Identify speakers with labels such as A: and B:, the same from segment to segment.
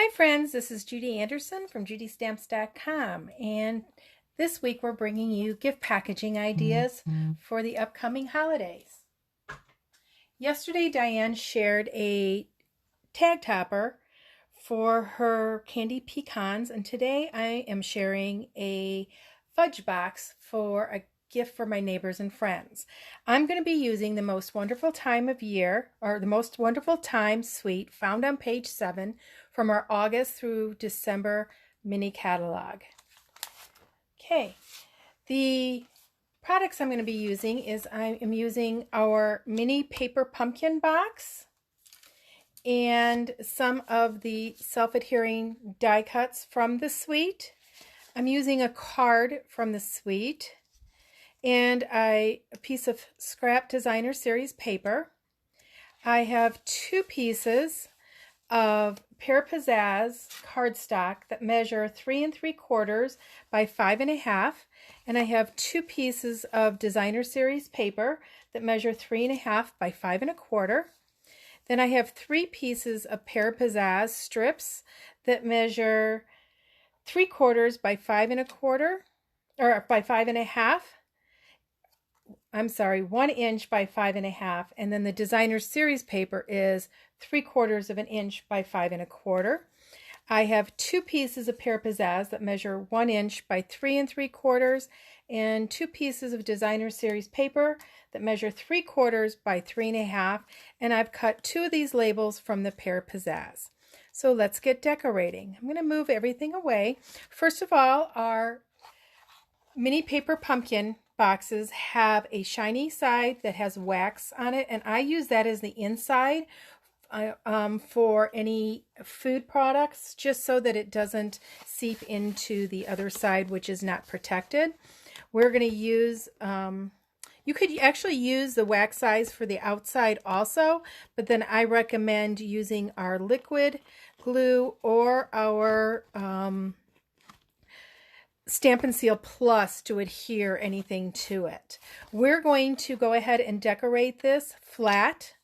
A: Hi friends, this is Judy Anderson from judystamps.com, and this week we're bringing you gift packaging ideas for the upcoming holidays. Yesterday Diane shared a tag topper for her candy pecans, and today I am sharing a fudge box for a gift for my neighbors and friends. I'm going to be using the Most Wonderful Time of Year, or the Most Wonderful Time suite found on page 7 from our August through December mini catalog. Okay, the products I'm going to be using is I am using our mini paper pumpkin box and some of the self-adhering die cuts from the suite. I'm using a card from the suite and a piece of scrap designer series paper. I have 2 pieces of Pear Pizzazz cardstock that measure 3 3/4 by 5 1/2, and I have 2 pieces of designer series paper that measure 3 1/2 by 5 1/4. Then I have 3 pieces of Pear Pizzazz strips that measure 3/4 by 5 1/4, or by 5 1/2. I'm sorry, 1 inch by 5 1/2, and then the designer series paper is 3/4 of an inch by 5 1/4. I have 2 pieces of Pear Pizzazz that measure 1 inch by 3 3/4, and 2 pieces of designer series paper that measure 3/4 by 3 1/2, and I've cut 2 of these labels from the Pear Pizzazz. So let's get decorating. I'm going to move everything away. First of all, our mini paper pumpkin boxes have a shiny side that has wax on it, and I use that as the inside for any food products, just so that it doesn't seep into the other side, which is not protected. We're going to use, you could actually use the wax size for the outside also, but then I recommend using our liquid glue or our Stamp and Seal Plus to adhere anything to it. We're going to go ahead and decorate this flat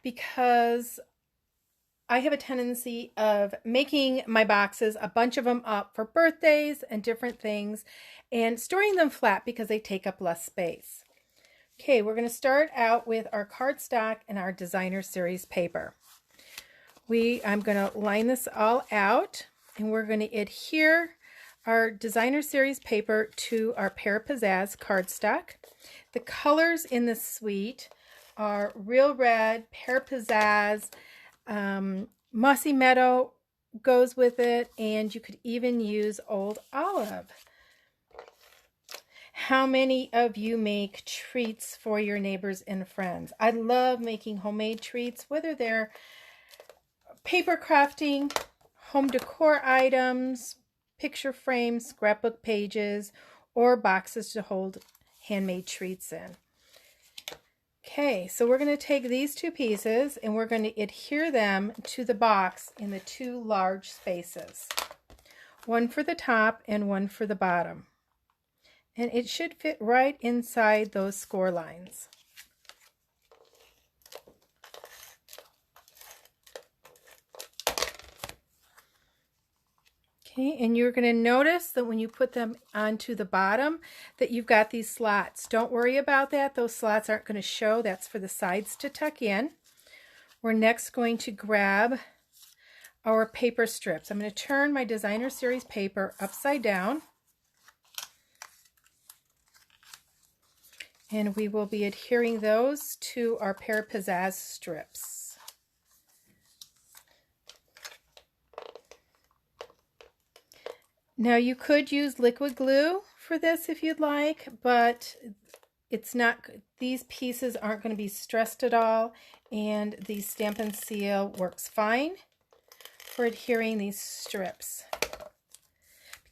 A: because I have a tendency of making my boxes, a bunch of them up for birthdays and different things, and storing them flat because they take up less space. Okay, we're going to start out with our cardstock and our designer series paper. I'm going to line this all out, and we're going to adhere our designer series paper to our Pear Pizzazz cardstock. The colors in the suite are Real Red, Pear Pizzazz, Mossy Meadow goes with it, and you could even use Old Olive. How many of you make treats for your neighbors and friends? I love making homemade treats, whether they're paper crafting, home decor items, picture frames, scrapbook pages, or boxes to hold handmade treats in. Okay, so we're going to take these 2 pieces and we're going to adhere them to the box in the 2 large spaces. One for the top and one for the bottom. And it should fit right inside those score lines. Okay, and you're going to notice that when you put them onto the bottom that you've got these slots. Don't worry about that. Those slots aren't going to show. That's for the sides to tuck in. We're next going to grab our paper strips. I'm going to turn my designer series paper upside down. And we will be adhering those to our Pear Pizzazz strips. Now you could use liquid glue for this if you'd like, but it's not, these pieces aren't going to be stressed at all, and the Stamp and Seal works fine for adhering these strips.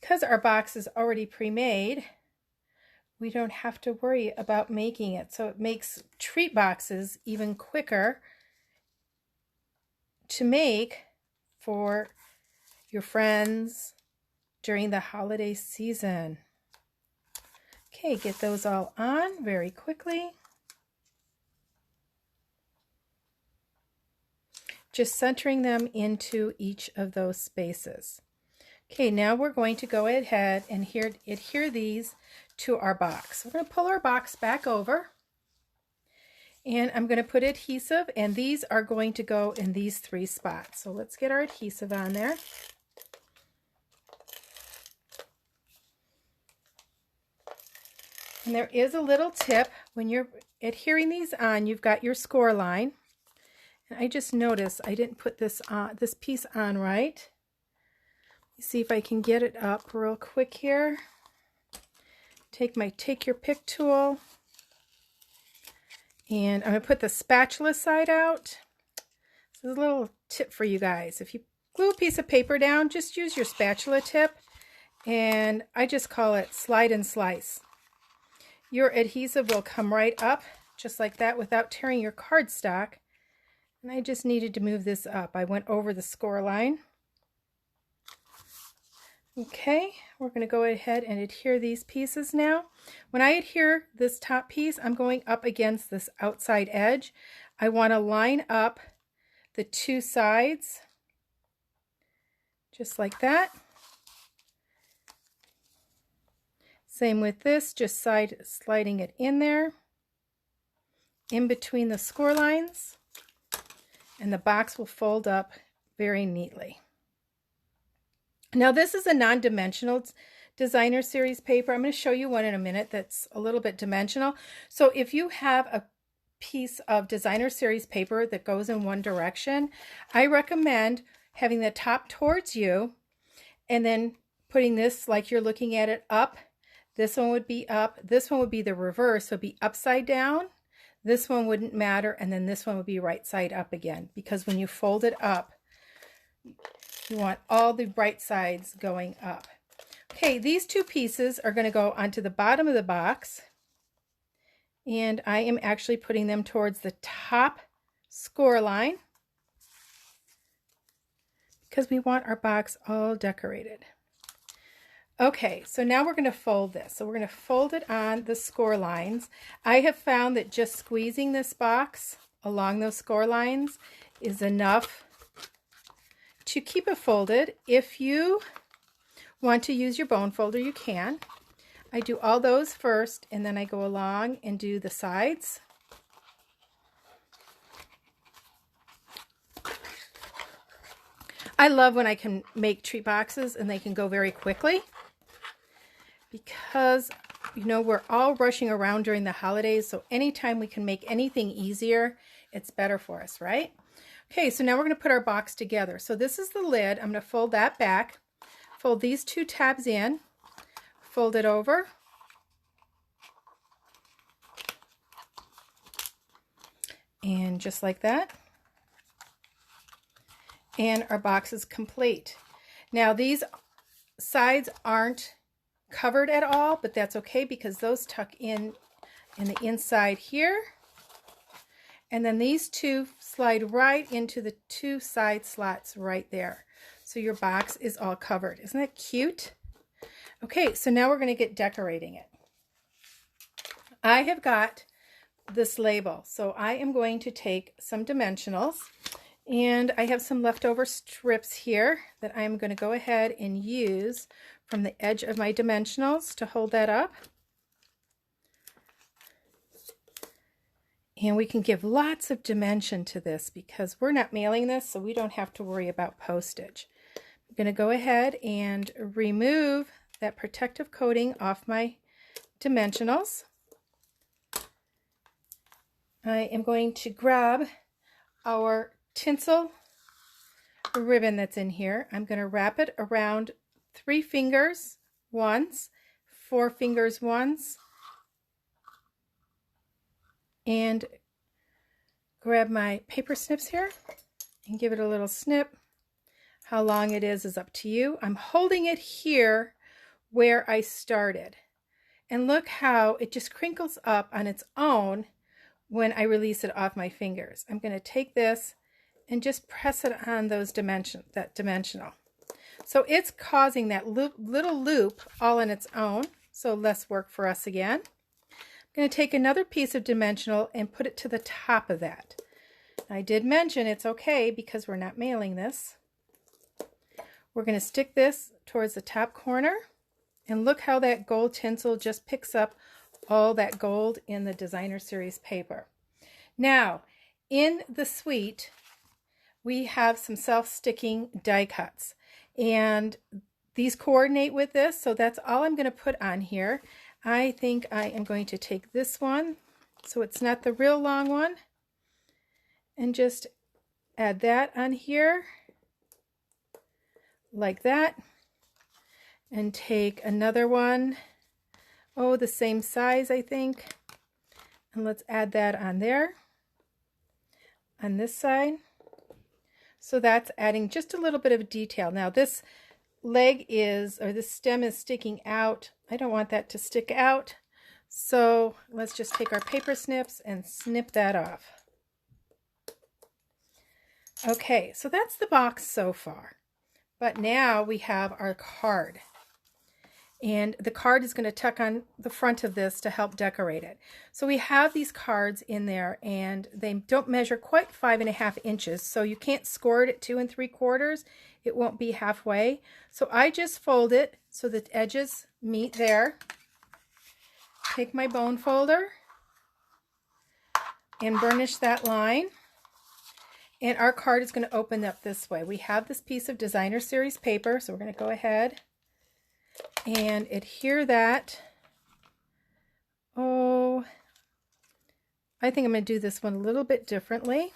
A: Because our box is already pre-made, we don't have to worry about making it, so it makes treat boxes even quicker to make for your friends during the holiday season. Okay, get those all on very quickly. just centering them into each of those spaces. Okay, now we're going to go ahead and adhere these to our box. We're going to pull our box back over, and I'm going to put adhesive, and these are going to go in these 3 spots. So let's get our adhesive on there. And there is a little tip. When you're adhering these on, you've got your score line. And I just noticed I didn't put this piece on right. Let's see if I can get it up real quick here. Take your pick tool, and I'm going to put the spatula side out. This is a little tip for you guys. If you glue a piece of paper down, just use your spatula tip, and I just call it slide and slice. Your adhesive will come right up just like that without tearing your cardstock. And I just needed to move this up. I went over the score line. Okay, we're going to go ahead and adhere these pieces now. When I adhere this top piece, I'm going up against this outside edge. I want to line up the 2 sides just like that. Same with this, just sliding it in there, in between the score lines, and the box will fold up very neatly. Now this is a non-dimensional designer series paper. I'm going to show you one in a minute that's a little bit dimensional. So if you have a piece of designer series paper that goes in one direction, I recommend having the top towards you and then putting this like you're looking at it up. This one would be up. This one would be the reverse, so it'd be upside down. This one wouldn't matter, and then this one would be right side up again, because when you fold it up, you want all the right sides going up. Okay, these 2 pieces are going to go onto the bottom of the box, and I am actually putting them towards the top score line because we want our box all decorated. Okay, so now we're going to fold this. So we're going to fold it on the score lines. I have found that just squeezing this box along those score lines is enough to keep it folded. If you want to use your bone folder, you can. I do all those first, and then I go along and do the sides. I love when I can make treat boxes and they can go very quickly, because you know we're all rushing around during the holidays, so anytime we can make anything easier, it's better for us, right? Okay, so now we're going to put our box together. So this is the lid. I'm going to fold that back, fold these 2 tabs in, fold it over, and just like that, and our box is complete. Now these sides aren't covered at all, but that's okay because those tuck in the inside here, and then these 2 slide right into the 2 side slots right there. So your box is all covered. Isn't that cute? Okay, so now we're going to get decorating it. I have got this label, so I am going to take some dimensionals, and I have some leftover strips here that I'm going to go ahead and use from the edge of my dimensionals to hold that up. And we can give lots of dimension to this because we're not mailing this, so we don't have to worry about postage. I'm going to go ahead and remove that protective coating off my dimensionals. I am going to grab our tinsel ribbon that's in here. I'm going to wrap it around 3 fingers once, 4 fingers once, and grab my paper snips here and give it a little snip. How long it is up to you. I'm holding it here where I started, and look how it just crinkles up on its own when I release it off my fingers. I'm going to take this and just press it on those dimensional. So it's causing that little loop all on its own, so less work for us again. I'm going to take another piece of dimensional and put it to the top of that. I did mention it's okay because we're not mailing this. We're going to stick this towards the top corner, and look how that gold tinsel just picks up all that gold in the Designer Series paper. Now, in the suite, we have some self-sticking die cuts, and these coordinate with this, so that's all I'm going to put on here. I think I am going to take this one, so it's not the real long one, and just add that on here like that, and take another one, the same size I think, and let's add that on there on this side. So that's adding just a little bit of detail. Now this leg is, or this stem is sticking out. I don't want that to stick out, so let's just take our paper snips and snip that off. Okay, so that's the box so far. But now we have our card. And the card is going to tuck on the front of this to help decorate it. So we have these cards in there, and they don't measure quite 5.5 inches. So you can't score it at 2 3/4. It won't be halfway. So I just fold it so the edges meet there. Take my bone folder and burnish that line. And our card is going to open up this way. We have this piece of Designer Series paper, so we're going to go ahead and adhere that. I think I'm going to do this one a little bit differently.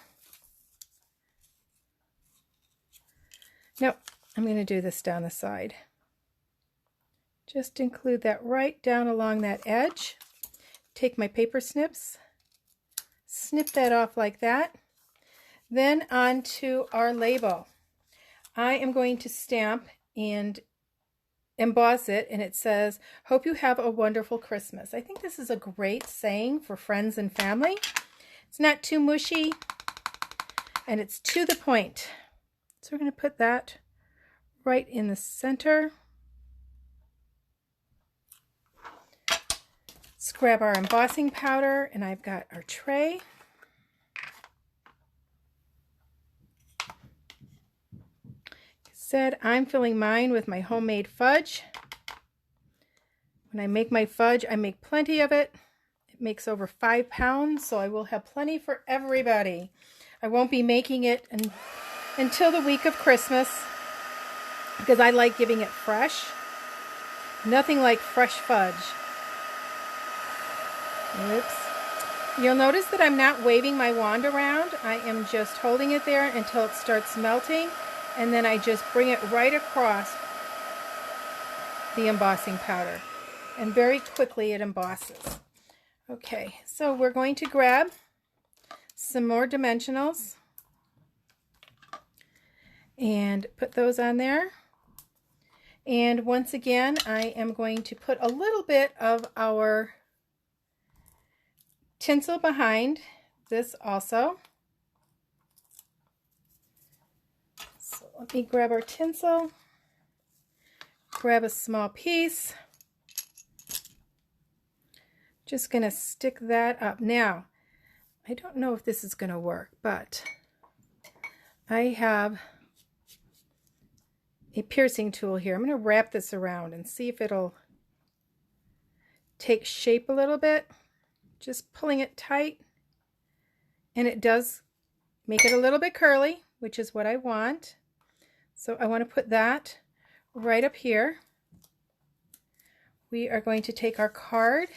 A: No, I'm going to do this down the side. Just include that right down along that edge. Take my paper snips, snip that off like that. Then on to our label. I am going to stamp and emboss it, and it says, "Hope you have a wonderful Christmas." I think this is a great saying for friends and family. It's not too mushy, and it's to the point. So we're going to put that right in the center. Let's grab our embossing powder, and I've got our tray. Said I'm filling mine with my homemade fudge. When I make my fudge, I make plenty of it. It makes over 5 pounds, so I will have plenty for everybody. I won't be making it until the week of Christmas because I like giving it fresh. Nothing like fresh fudge. Oops. You'll notice that I'm not waving my wand around. I am just holding it there until it starts melting. And then I just bring it right across the embossing powder. And very quickly it embosses. Okay, so we're going to grab some more dimensionals and put those on there. And once again, I am going to put a little bit of our tinsel behind this also. So let me grab our tinsel, grab a small piece. Just going to stick that up. Now, I don't know if this is going to work, but I have a piercing tool here. I'm going to wrap this around and see if it'll take shape a little bit. Just pulling it tight, and it does make it a little bit curly, which is what I want. So I want to put that right up here. We are going to take our card,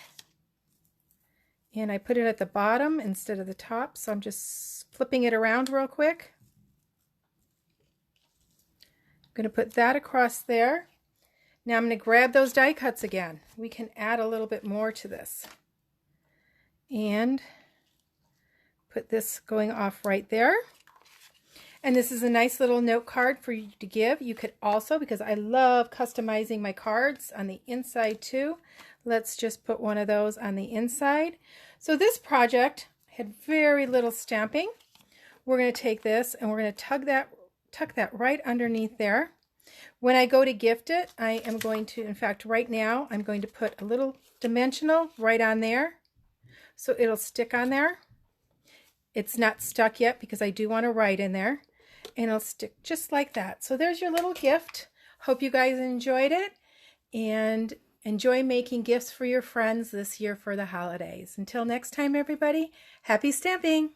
A: and I put it at the bottom instead of the top, so I'm just flipping it around real quick. I'm going to put that across there. Now I'm going to grab those die cuts again. We can add a little bit more to this. And put this going off right there. And this is a nice little note card for you to give. You could also, because I love customizing my cards on the inside too, let's just put one of those on the inside. So this project had very little stamping. We're going to take this and we're going to tuck that right underneath there. When I go to gift it, I am going to, in fact, right now, I'm going to put a little dimensional right on there. So it'll stick on there. It's not stuck yet because I do want to write in there. And it'll stick just like that. So there's your little gift. Hope you guys enjoyed it. And enjoy making gifts for your friends this year for the holidays. Until next time, everybody, happy stamping!